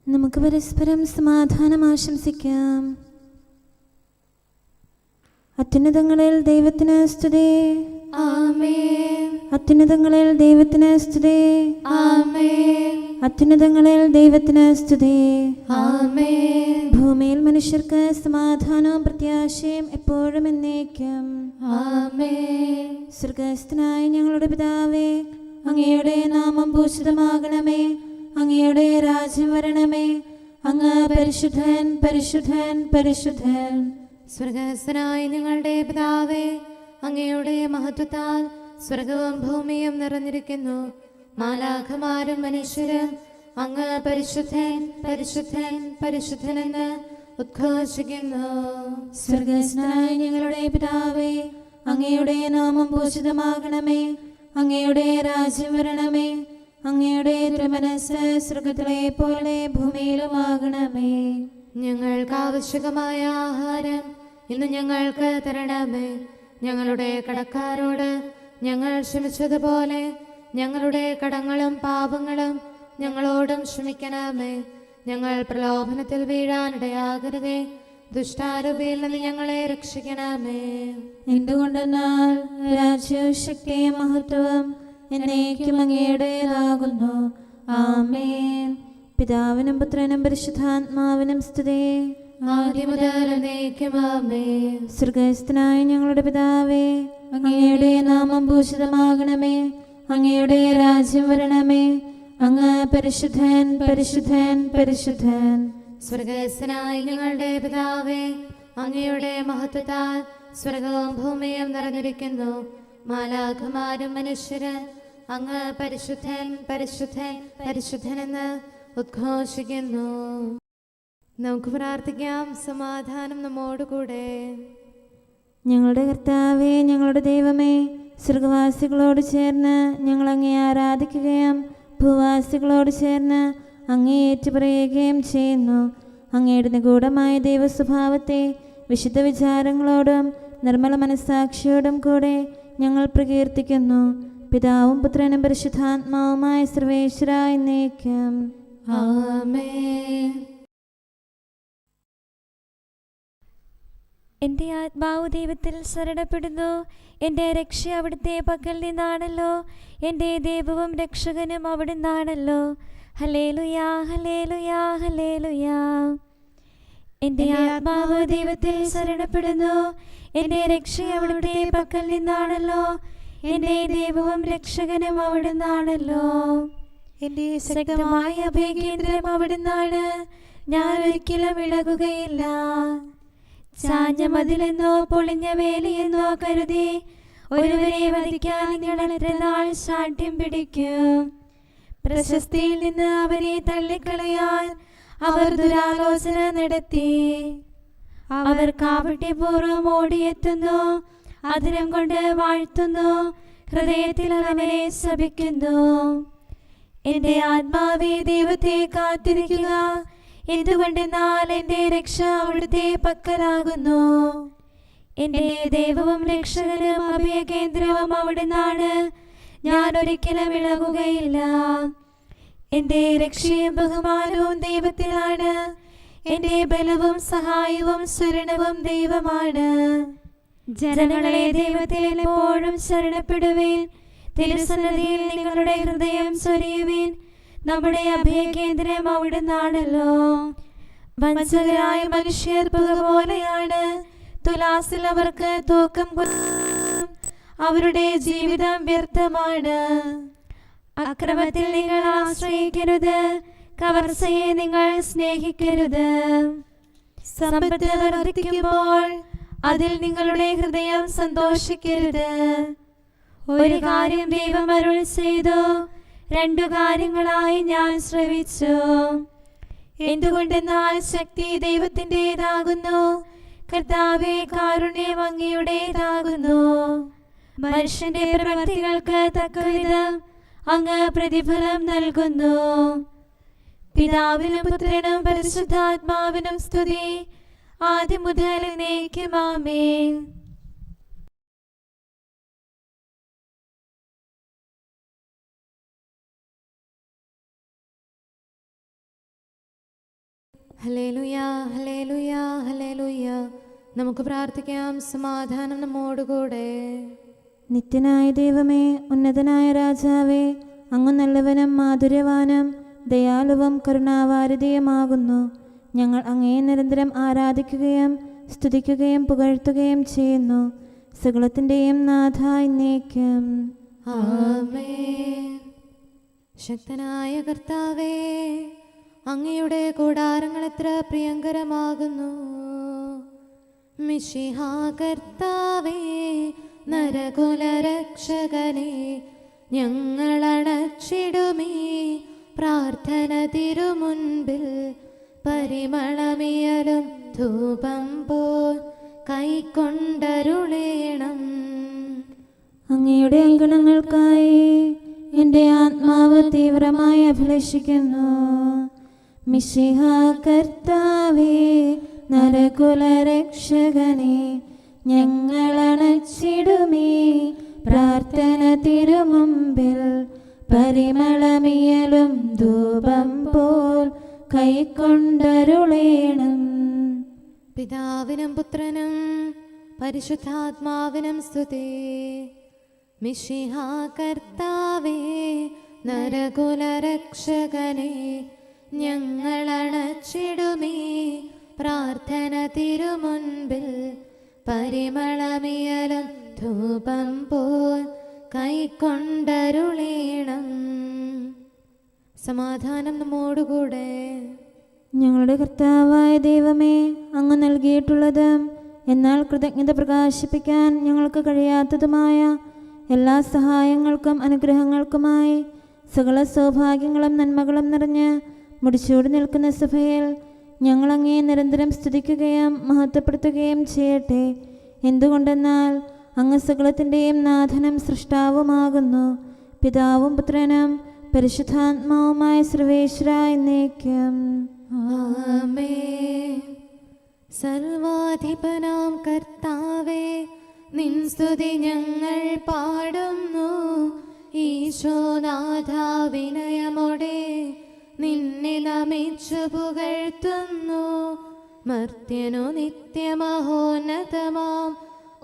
നമുക്ക് പരസ്പരം സമാധാനം ആശംസിക്കാം. അത്യുന്നതങ്ങളിൽ ദൈവത്തിന് സ്തുതി. ആമേൻ. അത്യുന്നതങ്ങളിൽ ദൈവത്തിന് സ്തുതി. ആമേൻ. അത്യുന്നതങ്ങളിൽ ദൈവത്തിന് സ്തുതി. ആമേൻ. ഭൂമിയിൽ മനുഷ്യർക്ക് സമാധാനവും പ്രത്യാശയും എപ്പോഴും എന്നേക്കും. ആമേൻ. സ്വർഗ്ഗസ്ഥനായ ഞങ്ങളുടെ പിതാവേ, അങ്ങയുടെ നാമം പൂജിതമാകണമേ. അങ്ങയുടെ രാജ്യം വരണമേ. അങ്ങ് പരിശുദ്ധൻ, പരിശുദ്ധൻ, പരിശുദ്ധൻ. സ്വർഗ്ഗസ്ഥനായ ഞങ്ങളുടെ പിതാവേ, അങ്ങയുടെ മഹത്വത്താൽ സ്വർഗവും ഭൂമിയും നിറഞ്ഞിരിക്കുന്നു. മാലാഖമാരും മനുഷ്യരും അങ്ങ് പരിശുദ്ധൻ, പരിശുദ്ധൻ, പരിശുദ്ധനെന്ന് ഉദ്ഘോഷിക്കുന്നു. സ്വർഗ്ഗസ്ഥനായ ഞങ്ങളുടെ പിതാവേ, അങ്ങയുടെ നാമം പൂജിതമാകണമേ. അങ്ങയുടെ രാജ്യം വരണമേ. അങ്ങയുടെ തിരുമനസ്സ് സ്വർഗ്ഗത്തിലെ പോലെ ഭൂമിയിലുമാകണമേ. ഞങ്ങൾക്ക് ആവശ്യമായ ആഹാരം ഇന്ന് ഞങ്ങൾക്ക് തരണമേ. ഞങ്ങളുടെ കടക്കാരോട് ഞങ്ങൾ ക്ഷമിച്ചതുപോലെ ഞങ്ങളുടെ കടങ്ങളും പാപങ്ങളും ഞങ്ങളോടും ക്ഷമിക്കണമേ. ഞങ്ങൾ പ്രലോഭനത്തിൽ വീഴാനിടയാകരുതേ. ദുഷ്ടാരൂപിയിൽ നിന്ന് ഞങ്ങളെ രക്ഷിക്കണമേ. എന്തുകൊണ്ടെന്നാൽ രാജ്യവും ശക്തിയും മഹത്വവും എന്നേക്കും അങ്ങയുടേതാകുന്നു. ആമേൻ. പിതാവിനും പുത്രനും പരിശുദ്ധാത്മാവിനും സ്തുതി. ആദ്യം മുതൽ എന്നേക്കും ആമേൻ. സ്വർഗ്ഗസ്ഥനായ ഞങ്ങളുടെ പിതാവേ, അങ്ങയുടെ നാമം പൂജിതമാകണമേ. അങ്ങയുടെ രാജ്യം വരണമേ. അങ്ങ് പരിശുദ്ധൻ, പരിശുദ്ധൻ, പരിശുദ്ധൻ. സ്വർഗ്ഗസ്ഥനായ ഞങ്ങളുടെ പിതാവേ, അങ്ങയുടെ മഹത്വത്താൽ സ്വർഗവും ഭൂമിയും നിറഞ്ഞിരിക്കുന്നു. മാലാഖമാരും മനുഷ്യരും അങ്ങ് പരിശുദ്ധൻ, പരിശുദ്ധൻ, പരിശുദ്ധനെന്ന് ഉദ്ഘോഷിക്കുന്നു. നമുക്ക് പ്രാർത്ഥിക്കാം. സമാധാനം നമ്മോടുകൂടെ. ഞങ്ങളുടെ കർത്താവേ, ഞങ്ങളുടെ ദൈവമേ, സ്വർഗവാസികളോട് ചേർന്ന് ഞങ്ങൾ അങ്ങയെ ആരാധിക്കുകയും ഭൂവാസികളോട് ചേർന്ന് അങ്ങയെ ഏറ്റുപറയുകയും ചെയ്യുന്നു. അങ്ങയുടെ നിഗൂഢമായ ദൈവസ്വഭാവത്തെ വിശുദ്ധ വിചാരങ്ങളോടും നിർമ്മല മനസ്സാക്ഷിയോടും കൂടെ ഞങ്ങൾ പ്രകീർത്തിക്കുന്നു. പിതാവും പുത്രനും പരിശുദ്ധാത്മാവുമായ സർവേശ്വര എന്നേക്കും. ആമേൻ. എൻ്റെ ആത്മാവ് ദൈവത്തിൽ ശരണപ്പെടുന്നു. എൻ്റെ രക്ഷ അവിടുത്തെ പക്കൽ നിന്നാണല്ലോ. എൻ്റെ ദൈവവും രക്ഷകനും അവിടുന്നാണല്ലോ. ഹല്ലേലൂയാ, ഹല്ലേലൂയാ, ഹല്ലേലൂയാ. എൻ്റെ ആത്മാവ് ദൈവത്തിൽ ശരണപ്പെടുന്നു. എൻ്റെ രക്ഷ അവിടുത്തെ പക്കൽ നിന്നാണല്ലോ. എൻ്റെ ദൈവവും രക്ഷകനും അവിടുന്നാണല്ലോ. എൻ്റെ ശക്തമായ അഭയകേന്ദ്രം അവിടുന്നാണ്. ഞാൻ ഒരിക്കലും ഇളകുകയില്ല. ചാഞ്ഞ മതിലെന്നോ പൊളിഞ്ഞ വേലിയെന്നോ കരുതി ഒരുവരെ വധിക്കാൻ നിങ്ങൾ എത്ര നാൾ ശാഠ്യം പിടിക്കും? പ്രശസ്തിയിൽ നിന്ന് അവരെ തള്ളിക്കളയാൻ അവർ ദുരാലോചന നടത്തി. അവർ കാപട്യപൂർവ്വം ഓടിയെത്തുന്നു. അതിരം കൊണ്ട് വാഴ്ത്തുന്നു. ഹൃദയത്തിൽ അവനെ ശപിക്കുന്നു. എൻ്റെ ആത്മാവേ, ദൈവത്തെ കാത്തിരിക്കുക. എന്തുകൊണ്ടെന്നാൽ എൻ്റെ രക്ഷ അവിടുത്തെ പക്കലാകുന്നു. എൻ്റെ ദൈവവും രക്ഷകനും അഭയകേന്ദ്രവും അവിടുന്നാണ്. ഞാൻ ഒരിക്കലും ഇളകുകയില്ല. എൻ്റെ രക്ഷയും ബഹുമാനവും ദൈവത്തിലാണ്. എൻ്റെ ബലവും സഹായവും ശരണവും ദൈവമാണ്. ജനങ്ങളെ ദൈവത്തിൽ എപ്പോഴും ശരണപ്പെടുവിൻ. തിരുസന്നിധിയിൽ നിങ്ങളുടെ ഹൃദയം ചൊരിയുവിൻ. നമ്മുടെ അഭയകേന്ദ്രം അവിടുന്നാണല്ലോ. വഞ്ചകരായ മനുഷ്യർ പുക പോലെയാണ്. തുലാസിൽ അവർക്ക് തൂക്കം കുറയും. അവരുടെ ജീവിതം വ്യർത്ഥമാണ്. അക്രമത്തിൽ നിങ്ങൾ ആശ്രയിക്കരുത്. കവർച്ചയെ നിങ്ങൾ സ്നേഹിക്കരുത്. സമ്പത്ത് വർദ്ധിക്കുമ്പോൾ അതിൽ നിങ്ങളുടെ ഹൃദയം സന്തോഷിക്കരുത്. ഒരു കാര്യം ദൈവം അരുൾ ചെയ്തു, രണ്ടു കാര്യങ്ങളായി ഞാൻ ശ്രവിച്ചു. എന്തുകൊണ്ടെന്നാൽ ശക്തി ദൈവത്തിൻ്റെതാകുന്നു. കർത്താവേ, കാരുണ്യം അങ്ങയുടേതാകുന്നു. മനുഷ്യന്റെ പ്രവൃത്തികൾക്ക് തക്കവിധം അങ്ങ് പ്രതിഫലം നൽകുന്നു. പിതാവിനും പുത്രനും പരിശുദ്ധാത്മാവിനും സ്തുതി. ആദ്യം മുതൽ എന്നേക്കും ആമേൻ. ഹല്ലേലൂയ, ഹല്ലേലൂയ, ഹല്ലേലൂയ. നമുക്ക് പ്രാർത്ഥിക്കാം. സമാധാനം നമ്മോടുകൂടെ. നിത്യനായ ദൈവമേ, ഉന്നതനായ രാജാവേ, അങ്ങ് നല്ലവനും മാധുര്യവാനും ദയാലുവും കരുണാവാരിധിയുമാകുന്നു. ഞങ്ങൾ അങ്ങയെ നിരന്തരം ആരാധിക്കുകയും സ്തുതിക്കുകയും പുകഴ്ത്തുകയും ചെയ്യുന്നു. സകലത്തിൻ്റെയും നാഥ എന്നേക്കും. ആമേൻ. ശക്തനായ കർത്താവേ, അങ്ങയുടെ കൂടാരങ്ങൾ എത്ര പ്രിയങ്കരമാകുന്നു. മിശിഹാ കർത്താവേ, നരകുലരക്ഷകനെ, ഞങ്ങളണച്ചിടുമീ പ്രാർത്ഥന തിരുമുൻപിൽ. പരിമളമിയലും ധൂപം പോൽ കൈക്കൊണ്ടരുളേണം. അങ്ങയുടെ അങ്കണങ്ങൾക്കായി എൻ്റെ ആത്മാവ് തീവ്രമായി അഭിലഷിക്കുന്നു. മിശിഹാ കർത്താവേ, നരകുലരക്ഷകനെ, ഞങ്ങളണച്ചിടുമീ പ്രാർത്ഥന തിരുമുമ്പിൽ. പരിമളമിയലും ധൂപം പോൽ കൈക്കൊണ്ടരുളേണം. പിതാവിനും പുത്രനും പരിശുദ്ധാത്മാവിനും സ്തുതി. മിശിഹാ കർത്താവേ, നരകുലരക്ഷകനെ, ഞങ്ങളണച്ചിടുമീ പ്രാർത്ഥന തിരുമുൻപിൽ. പരിമളമിയലും ധൂപം പോൽ കൈക്കൊണ്ടരുളേണം. സമാധാനം നമ്മോടുകൂടെ. ഞങ്ങളുടെ കർത്താവായ ദൈവമേ, അങ്ങ് നൽകിയിട്ടുള്ളതും എന്നാൽ കൃതജ്ഞത പ്രകാശിപ്പിക്കാൻ ഞങ്ങൾക്ക് കഴിയാത്തതുമായ എല്ലാ സഹായങ്ങൾക്കും അനുഗ്രഹങ്ങൾക്കുമായി സകല സൗഭാഗ്യങ്ങളും നന്മകളും നിറഞ്ഞ് മുടിച്ചൂടി നിൽക്കുന്ന സഭയിൽ ഞങ്ങൾ അങ്ങയെ നിരന്തരം സ്തുതിക്കുകയും മഹത്വപ്പെടുത്തുകയും ചെയ്യട്ടെ. എന്തുകൊണ്ടെന്നാൽ അങ്ങ് സകലത്തിൻ്റെയും നാഥനും സൃഷ്ടാവുമാകുന്നു. പിതാവും പുത്രനും പരിശുദ്ധാത്മാവുമായ സർവേശ്വര എന്നേക്കും. ആമേൻ. സർവാധിപനാം കർത്താവേ, നിൻ സ്തുതി ഞങ്ങൾ പാടുന്നു. ഈശോനാഥ, വിനയമോടെ നിന്നെ നമിച്ചു പുകഴ്ത്തുന്നു. മർത്യനു നിത്യമഹോന്നതമാം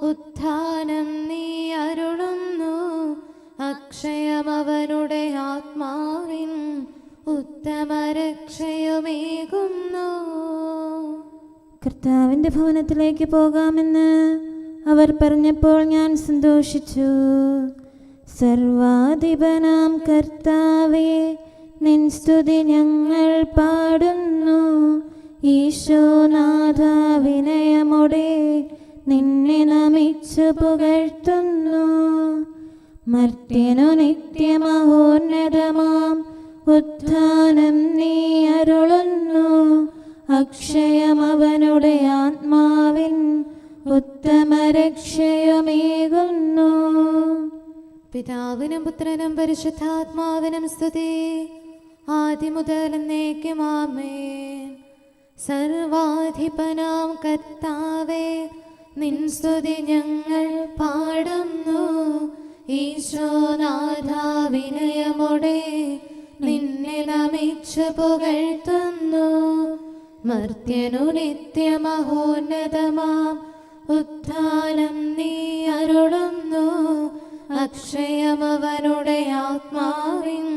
ഉത്ഥാനം നീ അരുളുന്നു. അക്ഷയമവനുടെ ആത്മാവിൻ ഉത്തമരക്ഷയുമേകുന്നു. കർത്താവിൻ്റെ ഭവനത്തിലേക്ക് പോകാമെന്ന് അവർ പറഞ്ഞപ്പോൾ ഞാൻ സന്തോഷിച്ചു. സർവാധിപനാം കർത്താവേ, നിൻ സ്തുതി ഞങ്ങൾ പാടുന്നു. ഈശോനാഥ, വിനയമോടെ നിന്നെ നമിച്ചു പുകഴ്ത്തുന്നു. മർത്യനു നിത്യമഹോന്നതമാം ഉത്ഥാനം നീ അരുളുന്നു. അക്ഷയമവനുടെ ആത്മാവിൻ ഉത്തമരക്ഷയുമേകുന്നു. പിതാവിനും പുത്രനും പരിശുദ്ധാത്മാവിനും സ്തുതി. ആദ്യം മുതൽ എന്നേക്കും ആമേൻ. സർവാധിപനാം കർത്താവേ, നിൻ സ്തുതി ഞങ്ങൾ പാടുന്നു. ഈശോനാഥ, വിനയമോടെ നിന്നെ നമിച്ചു പുകഴ്ത്തുന്നു. മർത്യനു നിത്യമഹോന്നതമാം ഉത്ഥാനം നീ അരുളുന്നു. അക്ഷയമവനുടെ ആത്മാവിൻ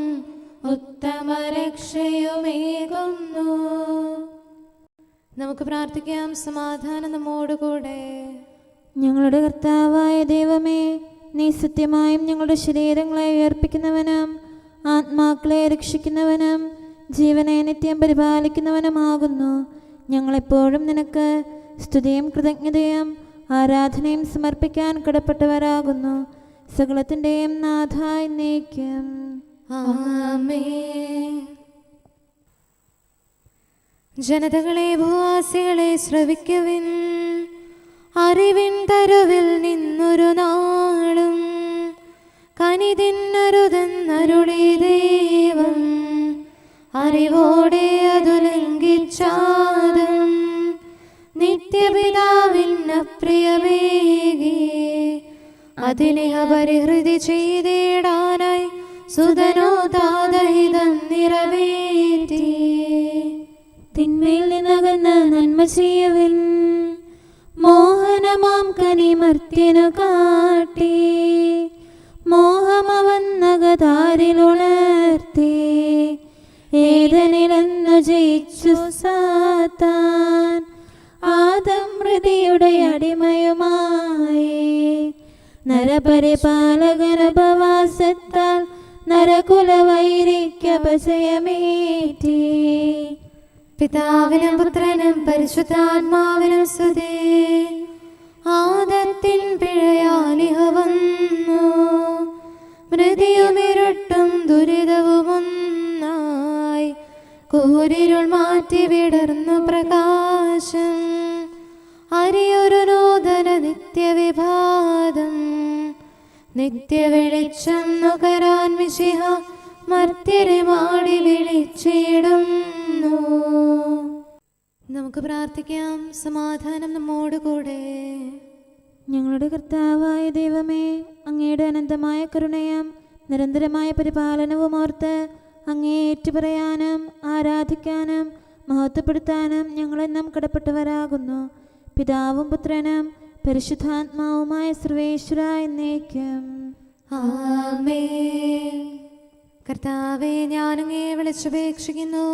ഉത്തമരക്ഷയുമേകുന്നു. നമുക്ക് പ്രാർത്ഥിക്കാം. സമാധാനം നമ്മോടുകൂടെ. ഞങ്ങളുടെ കർത്താവായ ദൈവമേ, നീ സത്യമായും ഞങ്ങളുടെ ശരീരങ്ങളെ ഉയർപ്പിക്കുന്നവനും ആത്മാക്കളെ രക്ഷിക്കുന്നവനും ജീവനെ നിത്യം പരിപാലിക്കുന്നവനുമാകുന്നു. ഞങ്ങളെപ്പോഴും നിനക്ക് സ്തുതിയും കൃതജ്ഞതയും ആരാധനയും സമർപ്പിക്കാൻ കടപ്പെട്ടവരാകുന്നു. സകലത്തിൻ്റെയും നാഥ എന്നേക്കും. ആമേൻ. ജനതകളെ, ഭൂവാസികളെ, ശ്രവിക്കുവിൻ. അറിവിൻ തരുവിൽ നിന്നൊരു നാളും കനിതിന്നരുതെന്നരുളി ദൈവം. അറിവോടെ അതു ലംഘിച്ചാതും നിത്യപിതാവിന്നപ്രിയമേകി അതിനെ പരിഹൃതി ചെയ്തിടാനായി സുതനോ താതഹിതം നിറവേറ്റി. തിന്മയിൽ നിന്ന് ചെയ്യുവിൻ. മോഹനമാം കനിമർത്യനു കാട്ടി മോഹമവന്നകതാരിലുണർത്തി. ഏതനിലെന്നു ജയിച്ചു സാത്താൻ ആദം മൃതിയുടെ അടിമയുമായി. നരപരിപാലകനുപവാസത്താൽ നരകുലവൈരിക്കപജയമേറ്റി. പിതാവിനും പുത്രനും പരിശുദ്ധാത്മാവിനും സ്തുതി. ആദത്തിൻ പിഴയാലിഹ വന്നു, മൃതിയുമിരുട്ടും ദുരിതവുമൊന്നായി. കൂരിരുൾ മാറ്റി വിടർന്നു പ്രകാശം, അരിയൊരു നൂതന നിത്യവിഭാതം. നിത്യവെളിച്ചം നുകരാൻ മിശിഹ മർത്യരെ മാടി വിളിച്ചിടുന്നു. നമുക്ക് പ്രാർത്ഥിക്കാം. സമാധാനം നമ്മോട് കൂടെ. ഞങ്ങളുടെ കർത്താവായ ദൈവമേ, അങ്ങയുടെ അനന്തമായ കരുണയും നിരന്തരമായ പരിപാലനവും ഓർത്ത് അങ്ങേ ഏറ്റുപറയാനും ആരാധിക്കാനും മഹത്വപ്പെടുത്താനും ഞങ്ങളെന്നും കടപ്പെട്ടവരാകുന്നു. പിതാവും പുത്രനും പരിശുദ്ധാത്മാവുമായ സർവേശ്വര എന്നേക്കും ആമേൻ. കർത്താവേ, ഞാനങ്ങേ വിളിച്ചപേക്ഷിക്കുന്നു,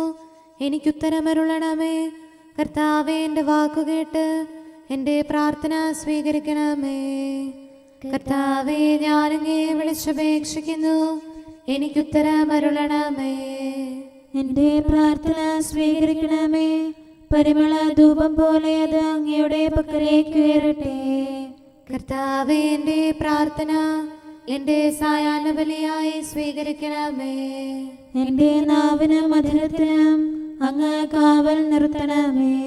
എനിക്കുത്തരമരുളണമേ. കർത്താവേ, എൻ്റെ വാക്കുകേട്ട് എൻ്റെ പ്രാർത്ഥന സ്വീകരിക്കണമേ. കർത്താവേ, ഞാനങ്ങേ വിളിച്ചപേക്ഷിക്കുന്നു, എനിക്കുത്തരമരുളണമേ. എൻ്റെ പ്രാർത്ഥന സ്വീകരിക്കണമേ. പരിമള ധൂപം പോലെ അത് അങ്ങയുടെ പക്കലേക്ക് ഉയരട്ടെ. കർത്താവേ, എൻ്റെ പ്രാർത്ഥന എൻ്റെ സായാഹ്ന ബലിയായി സ്വീകരിക്കണമേ. എൻ്റെ നാവിനും മധുരത്തിനും അങ്ങ് കാവൽ നിർത്തണമേ.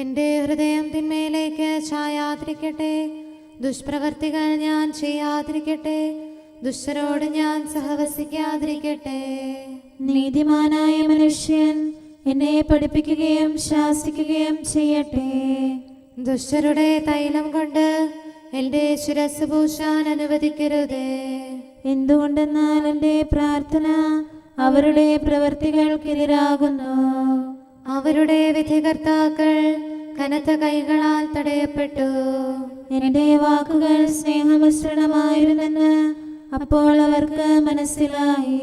എൻ്റെ ഹൃദയം തിന്മയിലേക്ക് ചായാതിരിക്കട്ടെ. ദുഷ്പ്രവർത്തികൾ ഞാൻ ചെയ്യാതിരിക്കട്ടെ. ദുഷ്ടരോട് ഞാൻ സഹവസിക്കാതിരിക്കട്ടെ. നീതിമാനായ മനുഷ്യൻ എന്നെ പഠിപ്പിക്കുകയും ശാസിക്കുകയും ചെയ്യട്ടെ. ദുഷ്ടരുടെ തൈലം കൊണ്ട് എൻ്റെ ശിരസ് പൂശാൻ അനുവദിക്കരുതേ. എന്തുകൊണ്ടെന്നാൽ എൻ്റെ പ്രാർത്ഥന അവരുടെ പ്രവൃത്തികൾക്കെതിരാകുന്നു. അവരുടെ വിധികർത്താക്കൾ കനത്ത കൈകളാൽ തടയപ്പെട്ടു. എൻ്റെ വാക്കുകൾ സ്നേഹമിശ്രണമായിരുന്നെന്ന് അപ്പോൾ അവർക്ക് മനസ്സിലായി.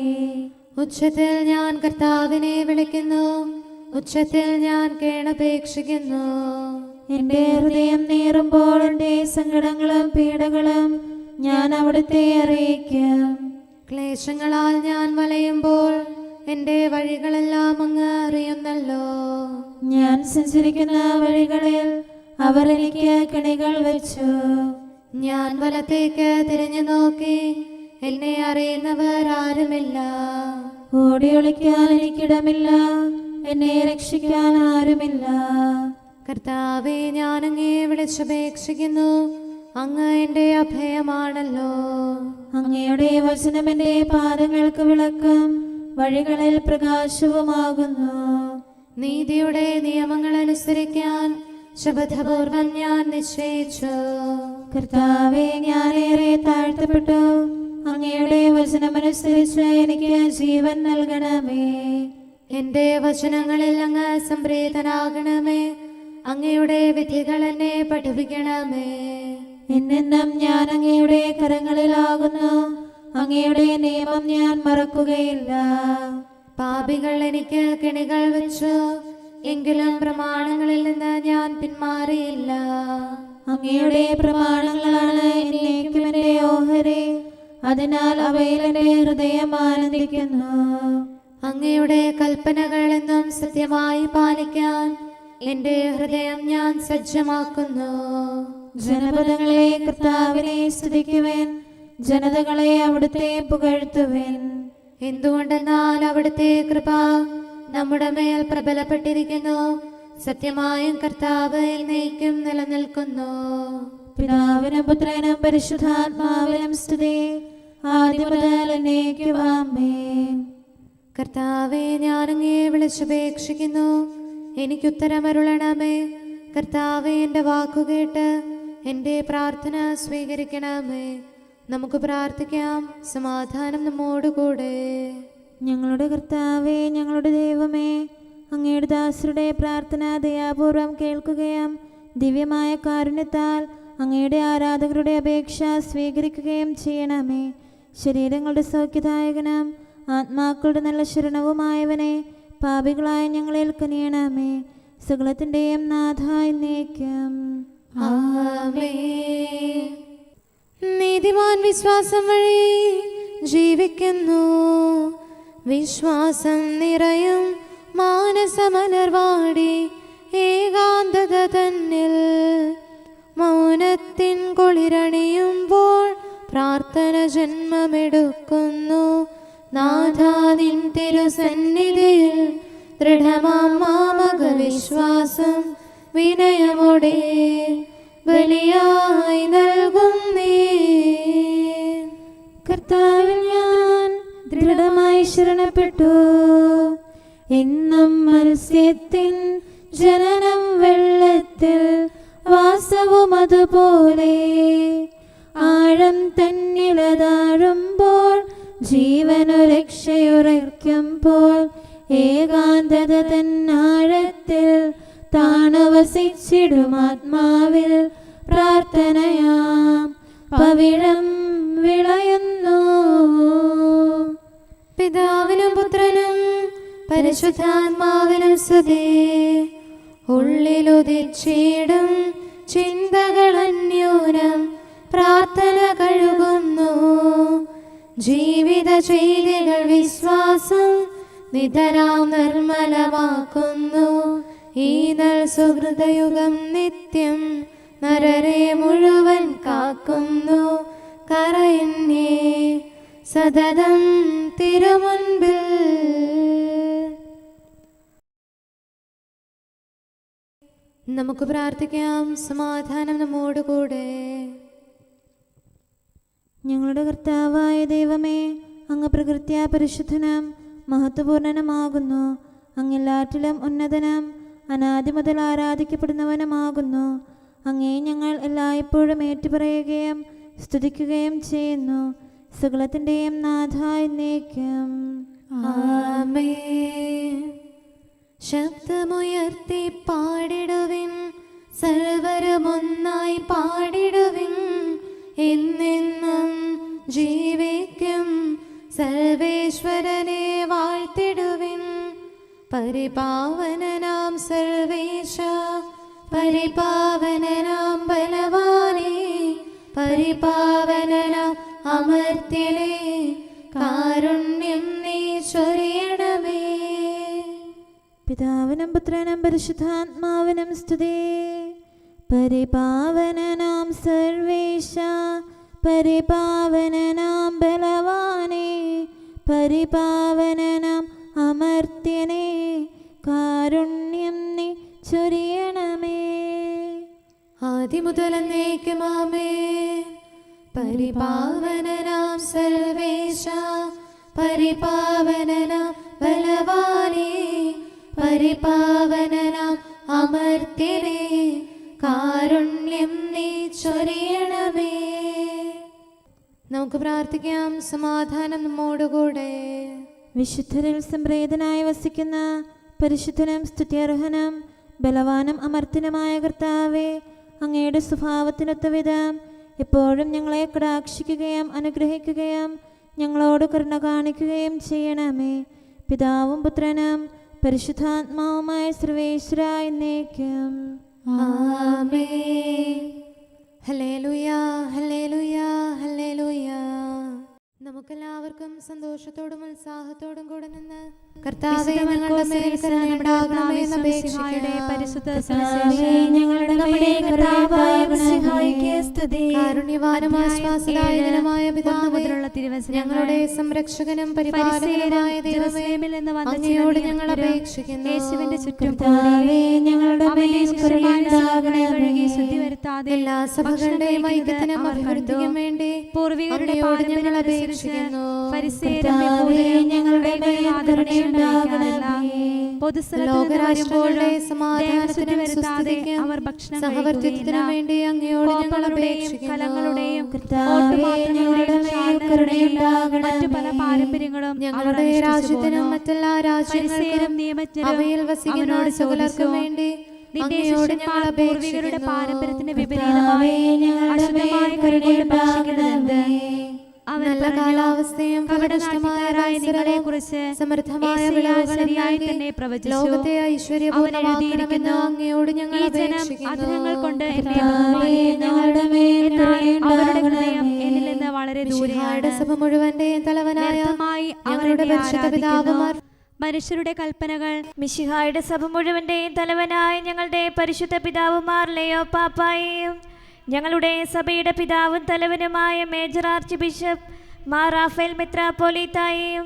ഉച്ചത്തിൽ ഞാൻ കർത്താവിനെ വിളിക്കുന്നു, ഉച്ചത്തിൽ ഞാൻ കേണപേക്ഷിക്കുന്നു. എൻ്റെ ഹൃദയം നീറുമ്പോൾ എൻ്റെ സങ്കടങ്ങളും പീഡകളും ഞാൻ അവിടുത്തെ അറിയിക്കും. ക്ലേശങ്ങളാൽ ഞാൻ വലയുമ്പോൾ എൻ്റെ വഴികളെല്ലാം അങ്ങ് അറിയുന്നല്ലോ. ഞാൻ സഞ്ചരിക്കുന്ന വഴികളിൽ അവർ എനിക്ക് കെണികൾ വെച്ചു. ഞാൻ വലത്തേക്ക് തിരിഞ്ഞു നോക്കി, എന്നെ അറിയുന്നവർ ആരുമില്ല. ഓടിയൊളിക്കാൻ എനിക്കിടമില്ല, എന്നെ രക്ഷിക്കാൻ ആരുമില്ല. കർത്താവേ, ഞാനങ്ങേ വിളിച്ചപേക്ഷിക്കുന്നു, അങ്ങ് എൻ്റെ അഭയമാണല്ലോ. അങ്ങയുടെ വചനം എൻ്റെ പാദങ്ങൾക്ക് വിളക്കും വഴികളിൽ പ്രകാശവുമാകുന്നു. നീതിയുടെ നിയമങ്ങൾ അനുസരിക്കാൻ ശപഥപൂർവം ഞാൻ നിശ്ചയിച്ചു. കർത്താവേ, ഞാനേറെ താഴ്ത്തപ്പെട്ടു. അങ്ങയുടെ വചനമനുസരിച്ച് എനിക്ക് ജീവൻ നൽകണമേ. എൻ്റെ വചനങ്ങളിൽ അങ്ങ് സംപ്രീതനാകണമേ. അങ്ങയുടെ വിധികൾ എന്നെ പഠിപ്പിക്കണമേ. എന്നെന്നും ഞാൻ അങ്ങയുടെ കരങ്ങളിലാകുന്നു. അങ്ങയുടെ നിയമം ഞാൻ മറക്കുകയില്ല. പാപികൾ എനിക്ക് കെണികൾ വെച്ചു, എങ്കിലും പ്രമാണങ്ങളിൽ നിന്ന് ഞാൻ പിന്മാറിയില്ല. അങ്ങയുടെ പ്രമാണങ്ങളാണ് എന്നേക്കും എൻ്റെ ഓഹരി. അതിനാൽ അവയിൽ എൻ്റെ ഹൃദയം ആനന്ദിക്കുന്നു. അങ്ങയുടെ കൽപ്പനകൾ എന്നും സത്യമായി പാലിക്കാൻ എൻ്റെ ഹൃദയം ഞാൻ സജ്ജമാക്കുന്നു. ജനപദങ്ങളെ കർത്താവിനെ സ്തുതിക്കുവിൻ, ജനതകളെ അവിടുത്തെ പുകഴ്ത്തുവിൻ. എന്തുകൊണ്ടെന്നാൽ അവിടുത്തെ കൃപ നമ്മുടെ മേൽ പ്രബലപ്പെട്ടിരിക്കുന്നു. സത്യമായും കർത്താവ് എന്നേക്കും നിലനിൽക്കുന്നു. പിതാവിനും പുത്രനും പരിശുദ്ധാത്മാവിനും സ്തുതി, ആദ്യം മുതൽ എന്നേക്കും ആമേൻ. കർത്താവേ, ഞാനങ്ങേ വിളിച്ചപേക്ഷിക്കുന്നു, എനിക്കുത്തരമരുളണമേ. കർത്താവേ, എൻ്റെ വാക്കുകേട്ട് എൻ്റെ പ്രാർത്ഥന സ്വീകരിക്കണമേ. നമുക്ക് പ്രാർത്ഥിക്കാം. സമാധാനം നമ്മോടുകൂടെ. ഞങ്ങളുടെ കർത്താവേ, ഞങ്ങളുടെ ദൈവമേ, അങ്ങയുടെ ദാസരുടെ പ്രാർത്ഥന ദയാപൂർവം കേൾക്കുകയും ദിവ്യമായ കാരുണ്യത്താൽ അങ്ങയുടെ ആരാധകരുടെ അപേക്ഷ സ്വീകരിക്കുകയും ചെയ്യണമേ. ശരീരങ്ങളുടെ സൗഖ്യദായകനും ആത്മാക്കളുടെ നല്ല ശരണവുമായവനെ പാപികളായ ഞങ്ങളിൽ കനിയണമേ. സകലത്തിൻ്റെയും നാഥായി എന്നേക്കും. ആമേൻ. നീതിമാൻ വിശ്വാസം വഴി ജീവിക്കുന്നു. വിശ്വാസം നിറയും മാനസമലർവാടി ഏകാന്തത തന്നിൽ മൗനത്തിൻ കുളിരണിയുമ്പോൾ പ്രാർത്ഥന ജന്മമെടുക്കുന്നു. നാഥാനിൻ തിരുസന്നിധിയിൽ ദൃഢമാം മാമക വിശ്വാസം വിനയമോടെ ബലിയായി നൽകുന്നേ. കർത്താവിൽ ഞാൻ ദൃഢമായി ശരണപ്പെട്ടു. എന്നും മത്സ്യത്തിൻ ജനനം വെള്ളത്തിൽ വാസവും അതുപോലെ ആഴം തന്നിലതാഴുമ്പോൾ ജീവനു രക്ഷയുറയ്ക്കുമ്പോൾ ഏകാന്തത തന്നാഴത്തിൽ താണവസിച്ചിടും ആത്മാവിൽ പ്രാർത്ഥനയാം പവിഴം വിളയുന്നു. പിതാവിനും പുത്രനും പരിശുദ്ധാത്മാവിനും സ്തുതി. ഉള്ളിലുദിച്ചിടും ചിന്തകൾ അന്യൂനം പ്രാർത്ഥന കഴുകുന്നു. ജീവിത ചെയ്തികൾ വിശ്വാസം നിതരാം നിർമ്മലമാക്കുന്നു. ഈ നൽ സുഹൃതയുഗം നിത്യം നരരെ മുഴുവൻ കാക്കുന്നു. കരയന്നേ സതതം തിരുമുൻപിൽ. നമുക്ക് പ്രാർത്ഥിക്കാം. സമാധാനം നമ്മോടുകൂടെ. ഞങ്ങളുടെ കർത്താവായ ദൈവമേ, അങ്ങ് പ്രകൃത്യാ പരിശുദ്ധനും മഹത്വപൂർണനുമാകുന്നു. അങ്ങെല്ലാറ്റിലും ഉന്നതനും അനാദി മുതൽ ആരാധിക്കപ്പെടുന്നവനുമാകുന്നു. അങ്ങേ ഞങ്ങൾ എല്ലായ്പ്പോഴും ഏറ്റുപറയുകയും സ്തുതിക്കുകയും ചെയ്യുന്നു. സകലത്തിൻ്റെയും നാഥായി എന്നേക്കും. ആമേൻ. ശബ്ദമുയർത്തി പാടിടുവിൻ, സർവരും ഒന്നായി പാടിടുവിൻ. എന്നെന്നും ജീവിക്കും സർവേശ്വരനെ വാഴ്ത്തിടുവിൻ. പരിപാവനനാം സർവേശ, പരിപാവനനാം ബലവാനേ, പരിപാവനനാം അമർത്യനേ, കാരുണ്യം നീ ചൊരിയണമേ. പിതാവിനും പുത്രനും പരിശുദ്ധാത്മാവിനും സ്തുതി. പരിപാവനനാം സർവേശ, പരിപാവനനാം ബലവാനേ, പരിപാവനനാം അമർത്യനേ, കാരുണ്യം നീ ചൊരിയണമേ. ആദിമുതൽ എന്നേക്കും ആമേൻ. പരിപാവനനാം സർവേശ, പരിപാവനനാം ബലവാനേ, പരിപാവനനാം അമർത്യനേ, കാരുണ്യം നീ ചൊരിയണമേ. നമുക്ക് പ്രാർത്ഥിക്കാം. സമാധാനം നമ്മോടുകൂടെ. വിശുദ്ധരിൽ സംപ്രേതനായി വസിക്കുന്ന പരിശുദ്ധനും സ്തുത്യർഹനും ബലവാനും അമർത്യനുമായ കർത്താവേ, അങ്ങയുടെ സ്വഭാവത്തിനൊത്ത വിധം എപ്പോഴും ഞങ്ങളെ കടാക്ഷിക്കുകയും അനുഗ്രഹിക്കുകയും ഞങ്ങളോട് കരുണ കാണിക്കുകയും ചെയ്യണമേ. പിതാവും പുത്രനും പരിശുദ്ധാത്മാവുമായ സർവേശ്വര എന്നേക്കും. ആമേൻ. ഹല്ലേലൂയ, ഹല്ലേലൂയ, ഹല്ലേലൂയ. നമുക്കെല്ലാവർക്കും സന്തോഷത്തോടും ഉത്സാഹത്തോടും കൂടെ നിന്ന് കർത്താവേ ഞങ്ങളുടെ മേൽ കരുണയുണ്ടാകണമേ എന്ന് അപേക്ഷിക്കാം. കാരുണ്യവാനും ആശ്വാസദായകനുമായ പിതാവേ, ഞങ്ങളുടെ സംരക്ഷകനും പരിപാലകനുമായ ദൈവമേ, അങ്ങയോട് ഞങ്ങൾ അപേക്ഷിക്കുന്നു. യേശുവിന്റെ ചുറ്റും ഞങ്ങളുടെ എല്ലാ സഭകളുടെയും ഐക്യത്തിനും അഭിവൃദ്ധിക്കും വേണ്ടി പൂർവികരുടെ അങ്ങയോട് ഞങ്ങൾ അപേക്ഷിക്കുന്നു. ഞങ്ങളുടെ ലോകരാഷ്ട്രങ്ങളുടെ സമാധാനത്തിനും സുസ്ഥിതിക്കും അവർ ഭക്ഷണം സഹവർത്തിത്വത്തിനും വേണ്ടി അങ്ങയോട് ഞങ്ങൾ അപേക്ഷിക്കുന്നു. മറ്റു പല പാരമ്പര്യങ്ങളും ഞങ്ങളുടെ രാജ്യത്തിനും മറ്റെല്ലാ രാജ്യങ്ങൾക്കും അവയിൽ വസിക്കുന്ന സകലർക്കും വേണ്ടി അങ്ങയോട് ഞങ്ങൾ പൂർവികരുടെ അപേക്ഷിക്കുന്നു. പാരമ്പര്യത്തിന് വിപരീതമായി അശുദ്ധമായ കൈകൊണ്ട് ഭക്ഷിക്കുന്നതെന്ത്? നല്ല കാലാവസ്ഥയും ഫലപുഷ്ടമായ നിങ്ങളെ കുറിച്ച് സമൃദ്ധമായ വിളവുകളും ശരിയായി നൽകി തന്നെ പ്രവചിച്ചു. ലോകത്തെ ഐശ്വര്യപൂർണ്ണമാക്കണമെന്ന് അങ്ങയോട് ഞങ്ങൾ ഈ ജനം അപേക്ഷിക്കുന്നു. അധരങ്ങൾ കൊണ്ട് എന്നെ ബഹുമാനിക്കുന്നു. എന്നാൽ അവരുടെ ഹൃദയം എന്നിൽ നിന്ന് വളരെ ദൂരെയാണ്. മിശിഹായുടെ സഭ മുഴുവന്റെയും തലവനായ വ്യർത്ഥമായി അവർ ഞങ്ങളുടെ എന്നെ പരിശുദ്ധ ആരാധിക്കുന്നു. പിതാവുമാർ മനുഷ്യരുടെ കൽപ്പനകൾ മിശിഹായുടെ സഭ മുഴുവന്റെയും തലവനായ ഞങ്ങളുടെ പരിശുദ്ധ പിതാവുമാർ ലയോ പാപ്പായെയും ഞങ്ങളുടെ സഭയുടെ പിതാവും തലവനുമായ major archbishop Mar Raphael മെത്രാപ്പോലീത്തായെയും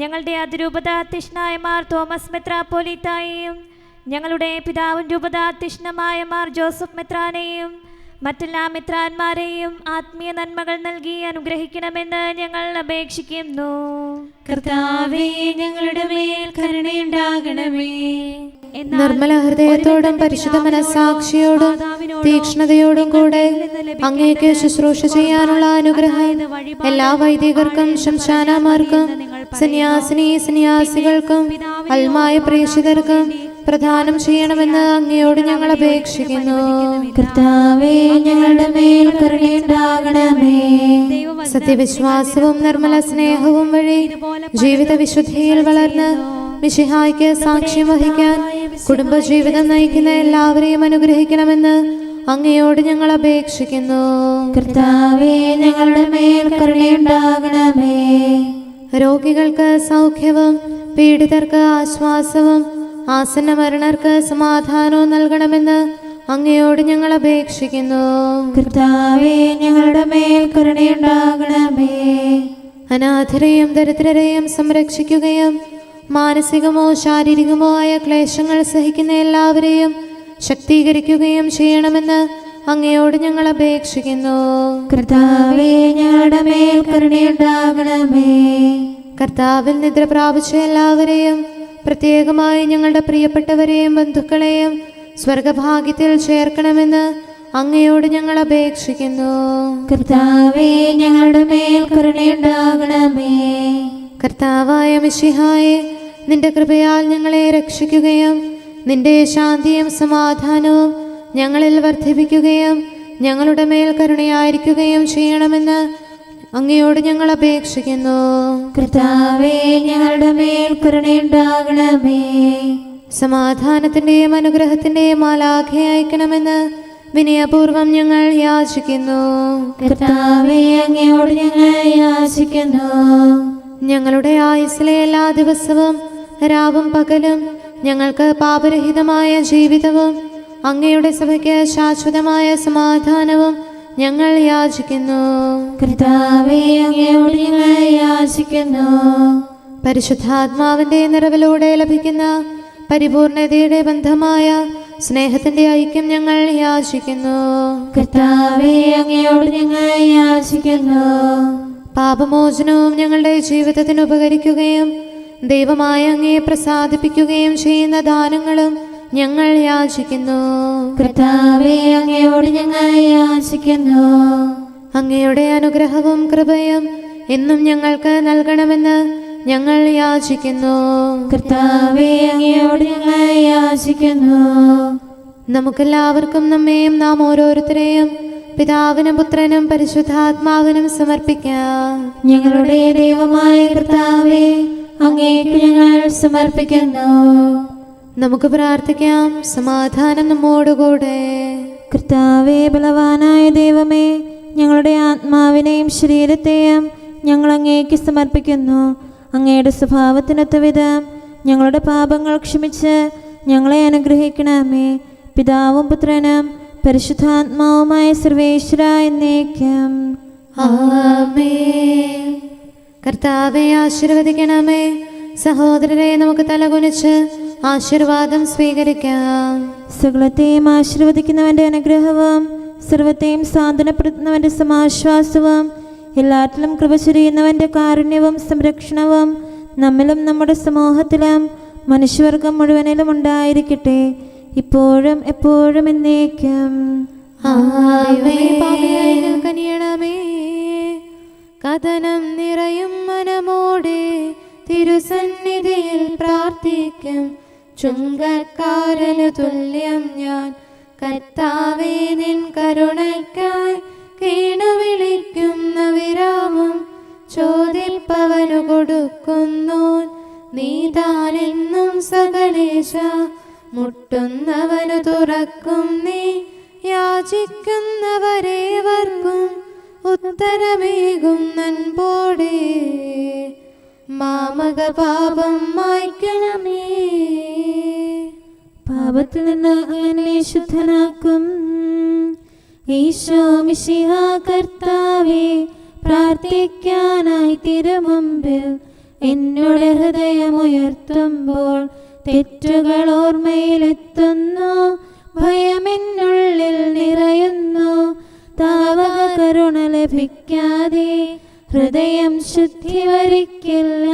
ഞങ്ങളുടെ അതിരൂപതാധ്യക്ഷനായ മാർ തോമസ് മെത്രാപ്പോലീത്തായെയും ഞങ്ങളുടെ പിതാവും രൂപതാധ്യക്ഷനുമായ മാർ ജോസഫ് മെത്രാനെയും മറ്റെല്ലാ മിത്രാന്മാരെയും ആത്മീയ നന്മകൾ നൽകി അനുഗ്രഹിക്കണമെന്ന് ഞങ്ങൾ അപേക്ഷിക്കുന്നു. കർത്താവേ, ഞങ്ങളുടെ മേൽ കരുണയുണ്ടാകണമേ. നിർമ്മല ഹൃദയത്തോടും പരിശുദ്ധ മനസ്സാക്ഷിയോടും തീക്ഷ്ണതയോടും കൂടെ അങ്ങേക്ക് ശുശ്രൂഷ ചെയ്യാനുള്ള അനുഗ്രഹം എല്ലാ വൈദികർക്കും ശംശാനമാർക്കും സന്യാസികൾക്കും അൽമായ പ്രേക്ഷിതർക്കും പ്രദാനം ചെയ്യണമെന്ന് അങ്ങയോട് ഞങ്ങൾ അപേക്ഷിക്കുന്നു. കർത്താവേ, ഞങ്ങളുടെ മേൽ കരുണയുണ്ടാകണമേ. സത്യവിശ്വാസവും നിർമ്മല സ്നേഹവും വഴി ജീവിത വിശുദ്ധിയിൽ വളർന്ന് മിശിഹായ്ക്ക് സാക്ഷ്യം വഹിക്കാൻ കുടുംബജീവിതം നയിക്കുന്ന എല്ലാവരെയും അനുഗ്രഹിക്കണമെന്ന് അങ്ങയോട് ഞങ്ങൾ അപേക്ഷിക്കുന്നു. കർത്താവേ, ഞങ്ങളുടെ മേൽ കരുണയുണ്ടാകണമേ. രോഗികൾക്ക് സൗഖ്യവും പീഡിതർക്ക് ആശ്വാസവും ആസന്ന മരണർക്ക് സമാധാനവും നൽകണമെന്ന് അങ്ങയോട് ഞങ്ങൾ അപേക്ഷിക്കുന്നു. കർത്താവേ, ഞങ്ങളുടെ മേൽ കരുണയുണ്ടാകണമേ. അനാഥരെയും ദരിദ്രരെയും സംരക്ഷിക്കുകയും മാനസികമോ ശാരീരികമോ ആയ ക്ലേശങ്ങൾ സഹിക്കുന്ന എല്ലാവരെയും ശക്തീകരിക്കുകയും ചെയ്യണമെന്ന് അങ്ങയോട് ഞങ്ങൾ അപേക്ഷിക്കുന്നു. കർത്താവേ, ഞങ്ങളുടെ മേൽ കരുണയുണ്ടാകണമേ. കർത്താവിൽ നിദ്ര പ്രാപിച്ച എല്ലാവരെയും പ്രത്യേകമായി ഞങ്ങളുടെ പ്രിയപ്പെട്ടവരെയും ബന്ധുക്കളെയും സ്വർഗഭാഗ്യത്തിൽ ചേർക്കണമെന്ന് അങ്ങയോട് ഞങ്ങൾ അപേക്ഷിക്കുന്നു. കർത്താവേ, ഞങ്ങളുടെ മേൽ കരുണയുണ്ടാകണമേ. കർത്താവായ മിശിഹായെ, നിന്റെ കൃപയാൽ ഞങ്ങളെ രക്ഷിക്കുകയും നിന്റെ ശാന്തിയും സമാധാനവും ഞങ്ങളിൽ വർദ്ധിപ്പിക്കുകയും ഞങ്ങളുടെ മേൽ കരുണയായിരിക്കുകയും ചെയ്യണമെന്ന് അങ്ങയോട് ഞങ്ങൾ അപേക്ഷിക്കുന്നു. കർത്താവേ, ഞങ്ങളുടെ മേൽ കരുണയുണ്ടാകണമേ. സമാധാനത്തിന്റെയും അനുഗ്രഹത്തിന്റെയും മാലാഖയെ അയക്കണമെന്ന് വിനയപൂർവം ഞങ്ങൾ യാചിക്കുന്നു. കർത്താവേ, അങ്ങയോട് ഞങ്ങൾ യാചിക്കുന്നു. ഞങ്ങളുടെ ആയുസ്സിലെ എല്ലാ ദിവസവും രാവും പകലും ഞങ്ങൾക്ക് പാപരഹിതമായ ജീവിതവും അങ്ങയുടെ സഭയ്ക്ക് ശാശ്വതമായ സമാധാനവും ഞങ്ങൾ യാചിക്കുന്നു. കർത്താവേ, അങ്ങയോട് ഞങ്ങൾ യാചിക്കുന്നു. പരിശുദ്ധാത്മാവിന്റെ നിറവിലൂടെ ലഭിക്കുന്ന പരിപൂർണതയുടെ ബന്ധമായ സ്നേഹത്തിന്റെ ഐക്യം ഞങ്ങൾ യാചിക്കുന്നു. കർത്താവേ, അങ്ങയോട് ഞങ്ങൾ യാചിക്കുന്നു. പാപമോചനവും ഞങ്ങളുടെ ജീവിതത്തിന് ഉപകരിക്കുകയും ദൈവമായ അങ്ങയെ പ്രസാദിപ്പിക്കുകയും ചെയ്യുന്ന ദാനങ്ങളും ഞങ്ങൾ യാചിക്കുന്നു. കർത്താവേ, അങ്ങയോട് ഞങ്ങൾ യാചിക്കുന്നു. അങ്ങയുടെ അനുഗ്രഹവും കൃപയും എന്നും ഞങ്ങൾക്ക് നൽകണമെന്ന് ഞങ്ങൾ യാചിക്കുന്നു. കർത്താവേ, അങ്ങയോട് ഞങ്ങൾ യാചിക്കുന്നു. നമുക്കെല്ലാവർക്കും നമ്മെയും നാം ഓരോരുത്തരെയും പിതാവിനും പുത്രനും പരിശുദ്ധാത്മാവിനും സമർപ്പിക്കാം. ഞങ്ങളുടെ ദൈവമായ കർത്താവേ, അങ്ങേക്ക് ഞങ്ങൾ സമർപ്പിക്കുന്നു. നമുക്ക് പ്രാർത്ഥിക്കാം. സമാധാനം നമ്മോടുകൂടെ. കർത്താവേ, ബലവാനായ ദൈവമേ, ഞങ്ങളുടെ ആത്മാവിനെയും ശരീരത്തെയും ഞങ്ങൾ അങ്ങേക്ക് സമർപ്പിക്കുന്നു. അങ്ങയുടെ സ്വഭാവത്തിനൊത്ത വിധം ഞങ്ങളുടെ പാപങ്ങൾ ക്ഷമിച്ച് ഞങ്ങളെ അനുഗ്രഹിക്കണമേ. പിതാവും പുത്രനും പരിശുദ്ധാത്മാവുമായ സർവേശ്വര എന്നേക്കും ആമേൻ. കർത്താവെ ആശീർവദിക്കണമേ. സഹോദരരെ, നമുക്ക് തലകുനിച്ച് ആശീർവാദം സ്വീകരിക്കാം. സകലത്തെയും ആശീർവദിക്കുന്നവന്റെ അനുഗ്രഹവും സർവത്തെയും സാന്ത്വനപ്പെടുത്തുന്നവന്റെ സമാശ്വാസവും എല്ലാറ്റിലും കൃപ ചൊരിയുന്നവന്റെ കാരുണ്യവും സംരക്ഷണവും നമ്മിലും നമ്മുടെ സമൂഹത്തിലും മനുഷ്യവർഗം മുഴുവനിലും ഉണ്ടായിരിക്കട്ടെ, ഇപ്പോഴും എപ്പോഴും എന്നേക്കും. കനിയണമേ. കഥനം നിറയും മനമോടെ തിരുസന്നിധിയിൽ പ്രാർത്ഥിക്കും ചുങ്കക്കാരനു തുല്യം ഞാൻ. കർത്താവേ, നിൻ കരുണയ്ക്കായി കേണു വിളിക്കുന്ന വിരാമം ചോദിപ്പവനു കൊടുക്കുന്നു നീതാനെന്നും സകലേശ. മുട്ടുന്നവനു തുറക്കും നീ, യാചിക്കുന്നവരേവർക്കും ഉത്തരമേകും നൻപോടെ. മാമക പാപം മായ്ക്കണമേ. പാപത്തിൽ നിന്ന് എന്നെ ശുദ്ധനാക്കും ഈശോ മിശിഹാ കർത്താവേ, പ്രാർത്ഥിക്കാനായി തിരുമുമ്പിൽ എന്നോട് ഹൃദയമുയർത്തുമ്പോൾ തെറ്റുകൾ ഓർമ്മയിലെത്തുന്നു, ഭയമെന്നുള്ളിൽ നിറയുന്നു. താവക കരുണ ലഭിക്കാതെ ഹൃദയം ശുദ്ധി വരിക്കില്ല.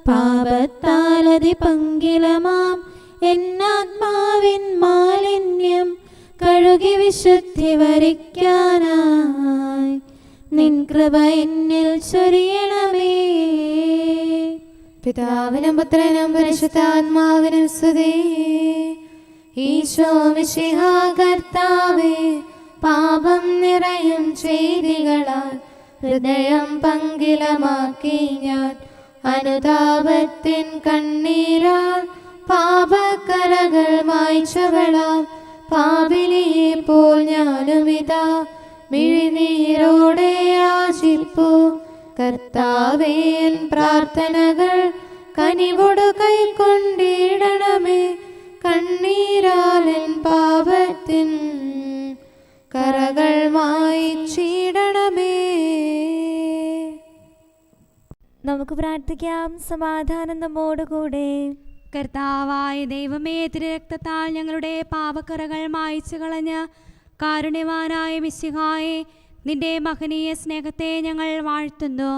പാപത്താലതി പങ്കിലമാം എന്നാത്മാവിൻ മാലിന്യം കഴുകി വിശുദ്ധി വരിക്കാനായി നിൻ കൃപ എന്നിൽ ചൊരിയണമേ. പിതാവിനും പുത്രനും പരിശുദ്ധാത്മാവിനും സ്തുതി. ഈശോ മിശിഹാ കർത്താവേ, പാപം നിറയും ചെയ്തികളാൽ ഹൃദയം പങ്കിലമാക്കി ഞാൻ. അനുതാപത്തിൻ കണ്ണീരാൽ പാപക്കറകൾ മായ്ച്ചവളാം പാപിനിയെ പോൽ ഞാനുമിതാ മിഴിനീരോടെ യാചിപ്പു. കർത്താവേ, എൻ പ്രാർത്ഥനകൾ കനിവോട് കൈക്കൊണ്ടിടണമേ. കണ്ണീരാലൻ പാപത്തിൻ കറകൾ മായ്ച്ചിടണമേ. നമുക്ക് പ്രാർത്ഥിക്കാം. സമാധാനം നമ്മോടുകൂടെ. കർത്താവായ ദൈവമേ, തിരുരക്തത്താൽ ഞങ്ങളുടെ പാപക്കറകൾ മായ്ച്ചു കളഞ്ഞ് കാരുണ്യവാനായ മിശിഹായെ, നിന്റെ മഹനീയ സ്നേഹത്തെ ഞങ്ങൾ വാഴ്ത്തുന്നു.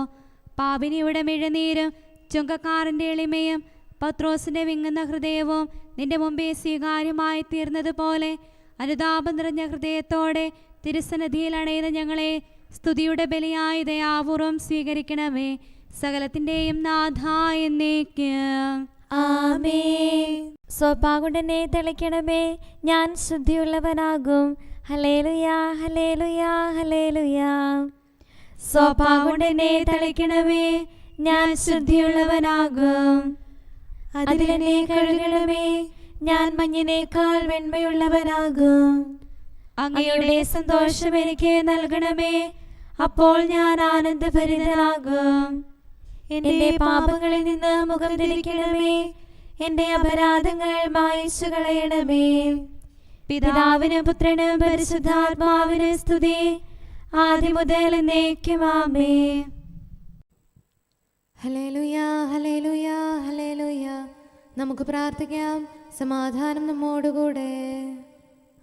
പാപിനിയുടെ മിഴനീരും ചുങ്കക്കാരൻ്റെ എളിമയും പത്രോസിൻ്റെ വിങ്ങുന്ന ഹൃദയവും നിന്റെ മുമ്പേ സ്വീകാര്യമായി തീർന്നതുപോലെ അനുതാപം നിറഞ്ഞ ഹൃദയത്തോടെ തിരുസന്നിധിയിൽ അണയുന്ന ഞങ്ങളെ സ്തുതിയുടെ ബലിയായി ദയാപൂർവം സ്വീകരിക്കണമേ. സകലത്തിൻ്റെയും നാഥ എന്നേക്കും. ആമേൻ. സ്വപാകുണ്ടനെ തെളിക്കണമേ, ഞാൻ ശുദ്ധിയുള്ളവനാകും. ഹല്ലേലൂയാ, ഹല്ലേലൂയാ, ഹല്ലേലൂയാ. സ്വപാകുണ്ടനെ തെളിക്കണമേ, ഞാൻ ശുദ്ധിയുള്ളവനാകും. അതിലെന്നെ കഴുകണമേ, ഞാൻ മഞ്ഞിനേക്കാൾ വെണ്മയുള്ളവനാകും. അങ്ങയുടെ സന്തോഷം എനിക്ക് നൽകണമേ, അപ്പോൾ ഞാൻ ആനന്ദഭരിതനാകും. എന്റെ പാപങ്ങളിൽ നിന്ന് മുഖം തിരിക്കണമേ, എന്റെ അപരാധങ്ങൾ മായ്ച്ചു കളയണമേ. പിതാവിനും പുത്രനും പരിശുദ്ധാത്മാവിനും സ്തുതി, ആദ്യം മുതൽ എന്നേക്കും. ആമേൻ. ഹല്ലേലൂയാ, ഹല്ലേലൂയാ, ഹല്ലേലൂയാ. നമുക്ക് പ്രാർത്ഥിക്കാം. സമാധാനം നമ്മോടുകൂടെ.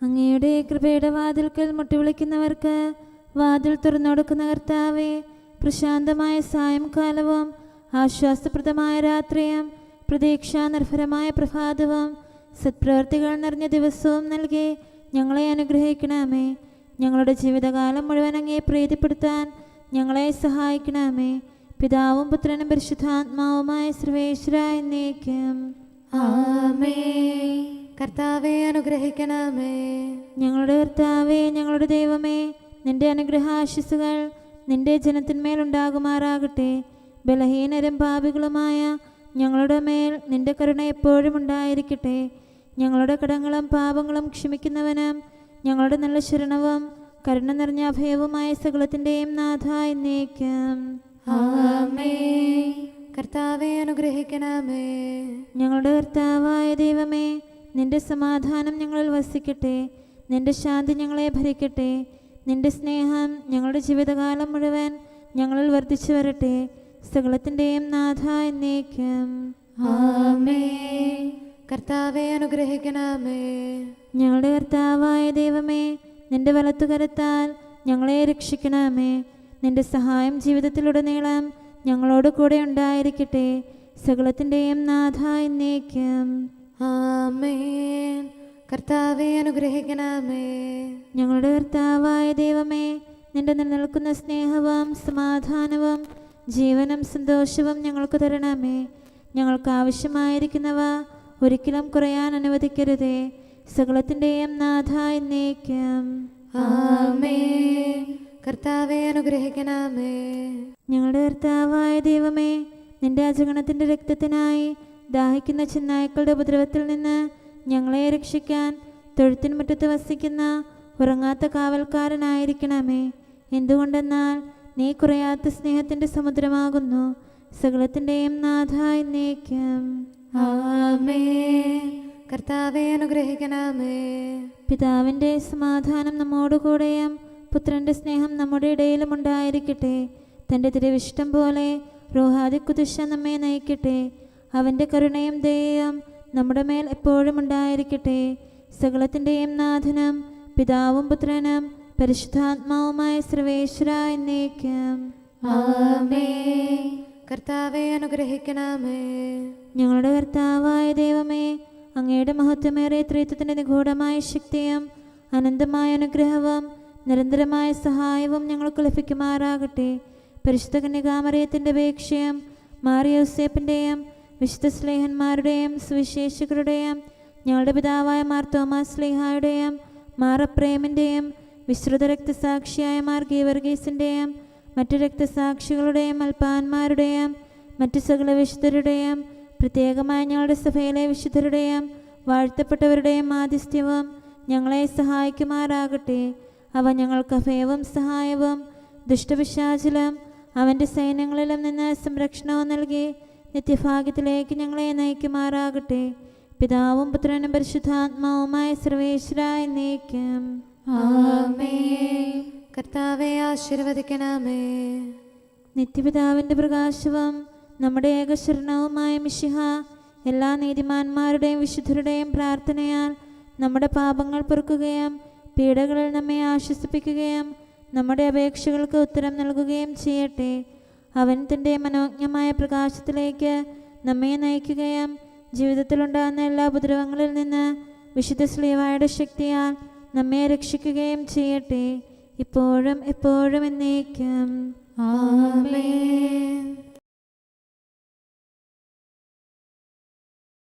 അങ്ങയുടെ കൃപയുടെ വാതിൽക്കൽ മുട്ടിവിളിക്കുന്നവർക്ക് വാതിൽ തുറന്നുകൊടുക്കുന്ന കർത്താവേ, പ്രശാന്തമായ സായംകാലവും ആശ്വാസപ്രദമായ രാത്രിയും പ്രതീക്ഷാനിർഭരമായ പ്രഭാതവും സത്പ്രവർത്തികൾ നിറഞ്ഞ ദിവസവും നൽകി ഞങ്ങളെ അനുഗ്രഹിക്കണമേ. ഞങ്ങളുടെ ജീവിതകാലം മുഴുവൻ അങ്ങയെ പ്രീതിപ്പെടുത്താൻ ഞങ്ങളെ സഹായിക്കണമേ. പിതാവും പുത്രനും പരിശുദ്ധാത്മാവുമായ സർവേശ്വര എന്നേക്കും. ആമേൻ. കർത്താവേ, അനുഗ്രഹിക്കണമേ. ഞങ്ങളുടെ കർത്താവേ, ഞങ്ങളുടെ ദൈവമേ, നിന്റെ അനുഗ്രഹാശിസുകൾ നിന്റെ ജനത്തിന്മേലുണ്ടാകുമാറാകട്ടെ. ബലഹീനരും പാപികളുമായ ഞങ്ങളുടെ മേൽ നിന്റെ കരുണ എപ്പോഴും ഉണ്ടായിരിക്കട്ടെ. ഞങ്ങളുടെ കടങ്ങളും പാപങ്ങളും ക്ഷമിക്കുന്നവനും ഞങ്ങളുടെ നല്ല ശരണവും കരുണ നിറഞ്ഞ അഭയവുമായ സകലത്തിൻ്റെയും നാഥ എന്നേക്കും. ആമേൻ. കർത്താവേ, അനുഗ്രഹിക്കണമേ. ഞങ്ങളുടെ കർത്താവായ ദൈവമേ, നിന്റെ സമാധാനം ഞങ്ങളിൽ വസിക്കട്ടെ. നിന്റെ ശാന്തി ഞങ്ങളെ ഭരിക്കട്ടെ. നിന്റെ സ്നേഹം ഞങ്ങളുടെ ജീവിതകാലം മുഴുവൻ ഞങ്ങളിൽ വർദ്ധിച്ചു വരട്ടെ. സകലത്തിൻ്റെയും നാഥ എന്നേക്കും. ആമേൻ. കർത്താവേ, അനുഗ്രഹിക്കണമേ. ഞങ്ങളുടെ കർത്താവായ ദൈവമേ, നിന്റെ വലത്തുകരത്താൽ ഞങ്ങളെ രക്ഷിക്കണമേ. നിന്റെ സഹായം ജീവിതത്തിലുടനീളം ഞങ്ങളോട് കൂടെ ഉണ്ടായിരിക്കട്ടെ. സകലത്തിൻ്റെയും നാഥ എന്നേക്കും. ആമേൻ. കർത്താവെ അനുഗ്രഹിക്കണമേ. ഞങ്ങളുടെ കർത്താവായ ദൈവമേ, നിന്റെ നിലനിൽക്കുന്ന സ്നേഹവും സമാധാനവും ജീവനും സന്തോഷവും ഞങ്ങൾക്ക് തരണമേ. ഞങ്ങൾക്ക് ആവശ്യമായിരിക്കുന്നവ ഒരിക്കലും കുറയാൻ അനുവദിക്കരുതേ. സകലത്തിൻ്റെയും നാഥ എന്നേക്കും. ആമേൻ. കർത്താവെ അനുഗ്രഹിക്കണമേ. ഞങ്ങളുടെ കർത്താവായ ദൈവമേ, നിന്റെ അജഗണത്തിൻ്റെ രക്തത്തിനായി ദാഹിക്കുന്ന ചെന്നായ്ക്കളുടെ ഉപദ്രവത്തിൽ നിന്ന് ഞങ്ങളെ രക്ഷിക്കാൻ തൊഴുത്തിൻ മുറ്റത്ത് വസിക്കുന്ന ഉറങ്ങാത്ത കാവൽക്കാരനായിരിക്കണമേ. എന്തുകൊണ്ടെന്നാൽ നീ കുറയാത്ത സ്നേഹത്തിൻ്റെ സമുദ്രമാകുന്നു. സകലത്തിൻ്റെയും നാഥ എന്നേക്കും. ആമേൻ. കർത്താവെ അനുഗ്രഹിക്കണമേ. പിതാവിൻ്റെ സമാധാനം നമ്മോടുകൂടെയും പുത്രൻ്റെ സ്നേഹം നമ്മുടെ ഇടയിലും ഉണ്ടായിരിക്കട്ടെ. തൻ്റെ തിരുവിഷ്ടം പോലെ റൂഹാദിക്കുദിശ നമ്മെ നയിക്കട്ടെ. അവൻ്റെ കരുണയും ദയയും നമ്മുടെ മേൽ എപ്പോഴും ഉണ്ടായിരിക്കട്ടെ. സകലത്തിൻ്റെയും നാഥനും പിതാവും പുത്രനും പരിശുദ്ധാത്മാവുമായ സർവേശ്വര എന്നേക്കും. ആമേൻ. കർത്താവെ അനുഗ്രഹിക്കണമേ. ഞങ്ങളുടെ കർത്താവായ ദൈവമേ, അങ്ങയുടെ മഹത്വമേറിയ ത്രിത്വത്തിൻ്റെ നിഗൂഢമായ ശക്തിയും അനന്തമായ അനുഗ്രഹവും നിരന്തരമായ സഹായവും ഞങ്ങൾക്ക് ലഭിക്കുമാറാകട്ടെ. പരിശുദ്ധ കന്യകാമറിയത്തിൻ്റെ അപേക്ഷയും മാറിയോസേപ്പിൻ്റെയും വിശുദ്ധ സ്ലേഹന്മാരുടെയും സുവിശേഷകരുടെയും ഞങ്ങളുടെ പിതാവായ മാർ തോമാസ് സ്ലീഹായുടെയും മാർ അപ്രേമിൻ്റെയും വിശ്രുത രക്തസാക്ഷിയായ മാർ ഗീവർഗീസിൻ്റെയും മറ്റു രക്തസാക്ഷികളുടെയും അൽപ്പാന്മാരുടെയും മറ്റു സകല വിശുദ്ധരുടെയും പ്രത്യേകമായ ഞങ്ങളുടെ സഭയിലെ വിശുദ്ധരുടെയും വാഴ്ത്തപ്പെട്ടവരുടെയും മാധ്യസ്ഥ്യവും ഞങ്ങളെ സഹായിക്കുമാറാകട്ടെ. അവ ഞങ്ങൾക്ക് അഭയവും സഹായവും ദുഷ്ടപിശാചിലും അവൻ്റെ സൈന്യങ്ങളിലും നിന്ന് സംരക്ഷണവും നൽകി നിത്യഭാഗ്യത്തിലേക്ക് ഞങ്ങളെ നയിക്കുമാറാകട്ടെ. പിതാവും പുത്രനും പരിശുദ്ധാത്മാവുമായ സർവേശ്വര എന്നേക്കും. ആമേൻ. കർത്താവെ ആശീർവദിക്കണമേ. നിത്യപിതാവിൻ്റെ പ്രകാശവും നമ്മുടെ ഏകശരണവുമായ മിശിഹ എല്ലാ നീതിമാന്മാരുടെയും വിശുദ്ധരുടെയും പ്രാർത്ഥനയാൽ നമ്മുടെ പാപങ്ങൾ പൊറുക്കുകയും പീഡകളിൽ നമ്മെ ആശ്വസിപ്പിക്കുകയും നമ്മുടെ അപേക്ഷകൾക്ക് ഉത്തരം നൽകുകയും ചെയ്യട്ടെ. അവൻ തൻ്റെ മനോജ്ഞമായ പ്രകാശത്തിലേക്ക് നമ്മെ നയിക്കുകയും ജീവിതത്തിലുണ്ടാകുന്ന എല്ലാ ഉപദ്രവങ്ങളിൽ നിന്ന് വിശുദ്ധ ശ്ലീഹായുടെ ശക്തിയാൽ നമ്മെ രക്ഷിക്കുകയും ചെയ്യട്ടെ, ഇപ്പോഴും എപ്പോഴും എന്നേക്കും. ആമേൻ.